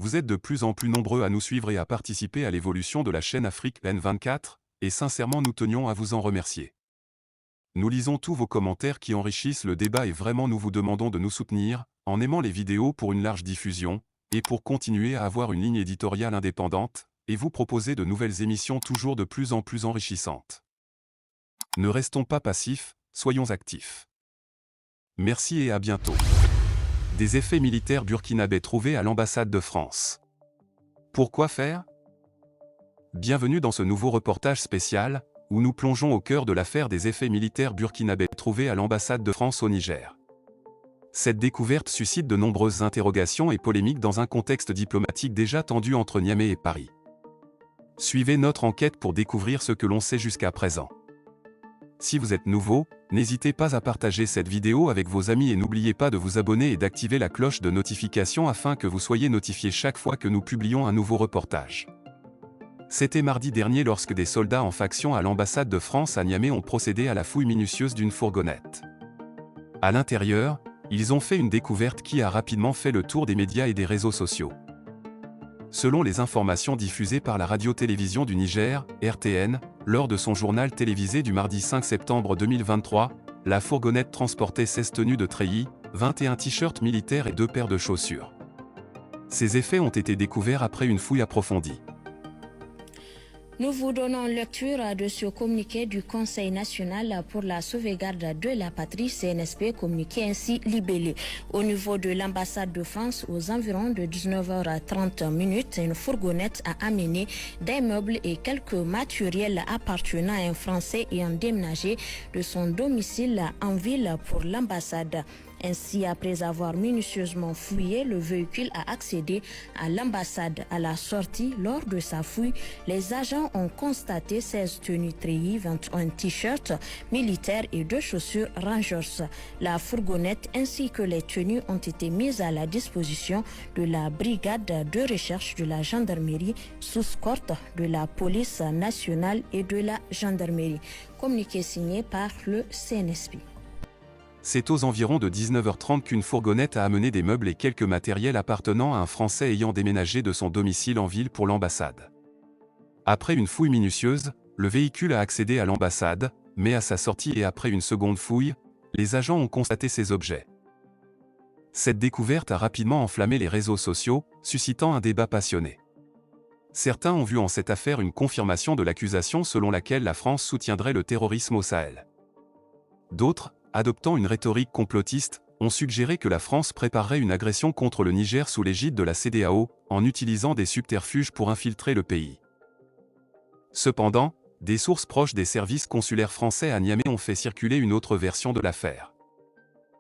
Vous êtes de plus en plus nombreux à nous suivre et à participer à l'évolution de la chaîne Afrique N24, et sincèrement nous tenions à vous en remercier. Nous lisons tous vos commentaires qui enrichissent le débat et vraiment nous vous demandons de nous soutenir, en aimant les vidéos pour une large diffusion, et pour continuer à avoir une ligne éditoriale indépendante, et vous proposer de nouvelles émissions toujours de plus en plus enrichissantes. Ne restons pas passifs, soyons actifs. Merci et à bientôt. Des effets militaires burkinabés trouvés à l'ambassade de France. Pourquoi faire? Bienvenue dans ce nouveau reportage spécial, où nous plongeons au cœur de l'affaire des effets militaires burkinabés trouvés à l'ambassade de France au Niger. Cette découverte suscite de nombreuses interrogations et polémiques dans un contexte diplomatique déjà tendu entre Niamey et Paris. Suivez notre enquête pour découvrir ce que l'on sait jusqu'à présent. Si vous êtes nouveau, n'hésitez pas à partager cette vidéo avec vos amis et n'oubliez pas de vous abonner et d'activer la cloche de notification afin que vous soyez notifié chaque fois que nous publions un nouveau reportage. C'était mardi dernier lorsque des soldats en faction à l'ambassade de France à Niamey ont procédé à la fouille minutieuse d'une fourgonnette. À l'intérieur, ils ont fait une découverte qui a rapidement fait le tour des médias et des réseaux sociaux. Selon les informations diffusées par la radio-télévision du Niger, RTN, lors de son journal télévisé du mardi 5 septembre 2023, la fourgonnette transportait 16 tenues de treillis, 21 t-shirts militaires et 2 paires de chaussures. Ces effets ont été découverts après une fouille approfondie. Nous vous donnons lecture de ce communiqué du Conseil national pour la sauvegarde de la patrie, CNSP, communiqué ainsi libellé. Au niveau de l'ambassade de France, aux environs de 19h30, une fourgonnette a amené des meubles et quelques matériels appartenant à un Français ayant déménagé de son domicile en ville pour l'ambassade. Ainsi, après avoir minutieusement fouillé, le véhicule a accédé à l'ambassade. À la sortie, lors de sa fouille, les agents ont constaté 16 tenues treillis, 21 t-shirts militaires et 2 chaussures Rangers. La fourgonnette ainsi que les tenues ont été mises à la disposition de la brigade de recherche de la gendarmerie sous escorte de la police nationale et de la gendarmerie. Communiqué signé par le CNSP. C'est aux environs de 19h30 qu'une fourgonnette a amené des meubles et quelques matériels appartenant à un Français ayant déménagé de son domicile en ville pour l'ambassade. Après une fouille minutieuse, le véhicule a accédé à l'ambassade, mais à sa sortie et après une seconde fouille, les agents ont constaté ces objets. Cette découverte a rapidement enflammé les réseaux sociaux, suscitant un débat passionné. Certains ont vu en cette affaire une confirmation de l'accusation selon laquelle la France soutiendrait le terrorisme au Sahel. D'autres, adoptant une rhétorique complotiste, ont suggéré que la France préparerait une agression contre le Niger sous l'égide de la CEDEAO, en utilisant des subterfuges pour infiltrer le pays. Cependant, des sources proches des services consulaires français à Niamey ont fait circuler une autre version de l'affaire.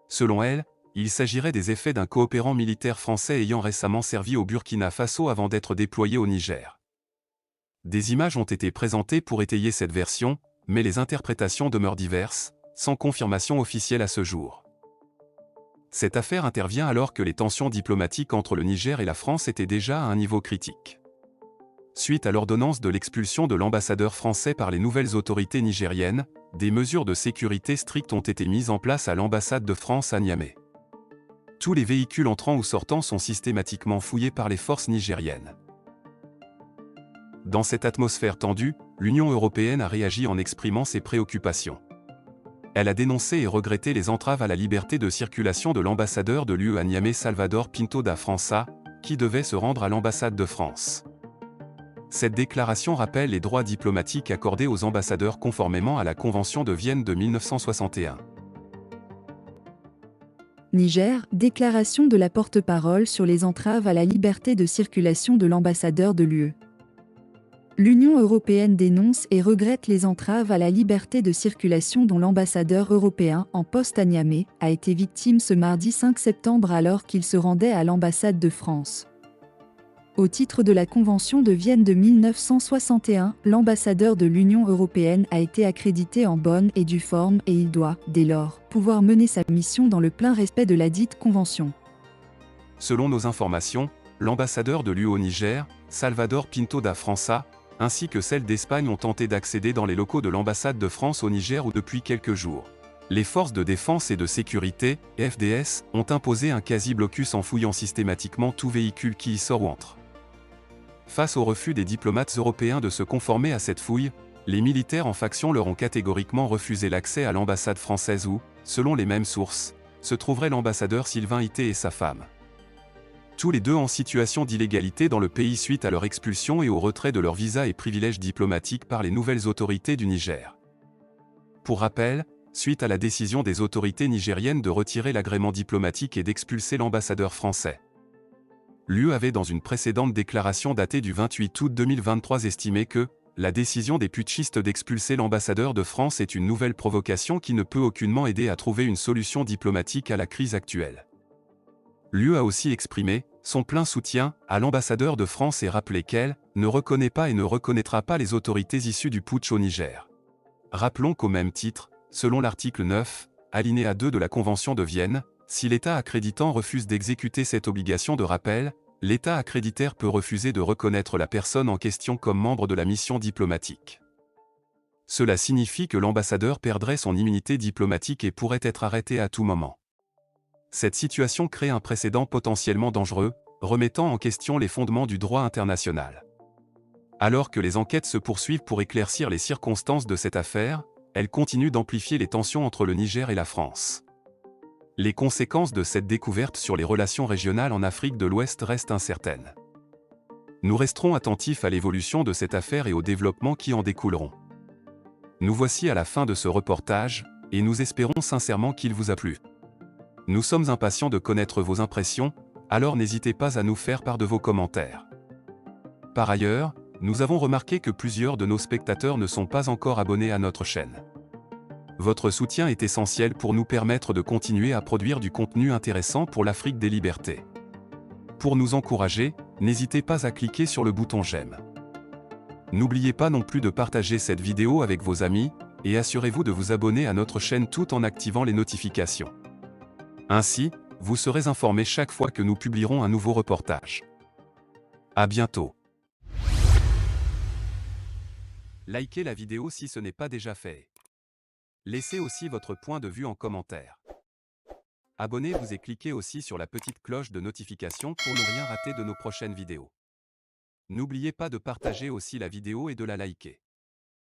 Selon elles, il s'agirait des effets d'un coopérant militaire français ayant récemment servi au Burkina Faso avant d'être déployé au Niger. Des images ont été présentées pour étayer cette version, mais les interprétations demeurent diverses, sans confirmation officielle à ce jour. Cette affaire intervient alors que les tensions diplomatiques entre le Niger et la France étaient déjà à un niveau critique. Suite à l'ordonnance de l'expulsion de l'ambassadeur français par les nouvelles autorités nigériennes, des mesures de sécurité strictes ont été mises en place à l'ambassade de France à Niamey. Tous les véhicules entrant ou sortant sont systématiquement fouillés par les forces nigériennes. Dans cette atmosphère tendue, l'Union européenne a réagi en exprimant ses préoccupations. Elle a dénoncé et regretté les entraves à la liberté de circulation de l'ambassadeur de l'UE à Niamey Salvador Pinto da França, qui devait se rendre à l'ambassade de France. Cette déclaration rappelle les droits diplomatiques accordés aux ambassadeurs conformément à la Convention de Vienne de 1961. Niger, déclaration de la porte-parole sur les entraves à la liberté de circulation de l'ambassadeur de l'UE. L'Union européenne dénonce et regrette les entraves à la liberté de circulation dont l'ambassadeur européen en poste à Niamey a été victime ce mardi 5 septembre alors qu'il se rendait à l'ambassade de France. Au titre de la Convention de Vienne de 1961, l'ambassadeur de l'Union européenne a été accrédité en bonne et due forme et il doit, dès lors, pouvoir mener sa mission dans le plein respect de ladite convention. Selon nos informations, l'ambassadeur de l'UE au Niger, Salvador Pinto da França, ainsi que celle d'Espagne ont tenté d'accéder dans les locaux de l'ambassade de France au Niger depuis quelques jours. Les forces de défense et de sécurité, FDS, ont imposé un quasi-blocus en fouillant systématiquement tout véhicule qui y sort ou entre. Face au refus des diplomates européens de se conformer à cette fouille, les militaires en faction leur ont catégoriquement refusé l'accès à l'ambassade française où, selon les mêmes sources, se trouverait l'ambassadeur Sylvain Ité et sa femme. Tous les deux en situation d'illégalité dans le pays suite à leur expulsion et au retrait de leurs visas et privilèges diplomatiques par les nouvelles autorités du Niger. Pour rappel, suite à la décision des autorités nigériennes de retirer l'agrément diplomatique et d'expulser l'ambassadeur français, l'UE avait dans une précédente déclaration datée du 28 août 2023 estimé que la décision des putschistes d'expulser l'ambassadeur de France est une nouvelle provocation qui ne peut aucunement aider à trouver une solution diplomatique à la crise actuelle. L'UE a aussi exprimé son plein soutien à l'ambassadeur de France et rappelé qu'elle ne reconnaît pas et ne reconnaîtra pas les autorités issues du putsch au Niger. Rappelons qu'au même titre, selon l'article 9, alinéa 2 de la Convention de Vienne, si l'État accréditant refuse d'exécuter cette obligation de rappel, l'État accréditaire peut refuser de reconnaître la personne en question comme membre de la mission diplomatique. Cela signifie que l'ambassadeur perdrait son immunité diplomatique et pourrait être arrêté à tout moment. Cette situation crée un précédent potentiellement dangereux, remettant en question les fondements du droit international. Alors que les enquêtes se poursuivent pour éclaircir les circonstances de cette affaire, elles continuent d'amplifier les tensions entre le Niger et la France. Les conséquences de cette découverte sur les relations régionales en Afrique de l'Ouest restent incertaines. Nous resterons attentifs à l'évolution de cette affaire et aux développements qui en découleront. Nous voici à la fin de ce reportage, et nous espérons sincèrement qu'il vous a plu. Nous sommes impatients de connaître vos impressions, alors n'hésitez pas à nous faire part de vos commentaires. Par ailleurs, nous avons remarqué que plusieurs de nos spectateurs ne sont pas encore abonnés à notre chaîne. Votre soutien est essentiel pour nous permettre de continuer à produire du contenu intéressant pour l'Afrique des libertés. Pour nous encourager, n'hésitez pas à cliquer sur le bouton j'aime. N'oubliez pas non plus de partager cette vidéo avec vos amis, et assurez-vous de vous abonner à notre chaîne tout en activant les notifications. Ainsi, vous serez informé chaque fois que nous publierons un nouveau reportage. À bientôt. Likez la vidéo si ce n'est pas déjà fait. Laissez aussi votre point de vue en commentaire. Abonnez-vous et cliquez aussi sur la petite cloche de notification pour ne rien rater de nos prochaines vidéos. N'oubliez pas de partager aussi la vidéo et de la liker.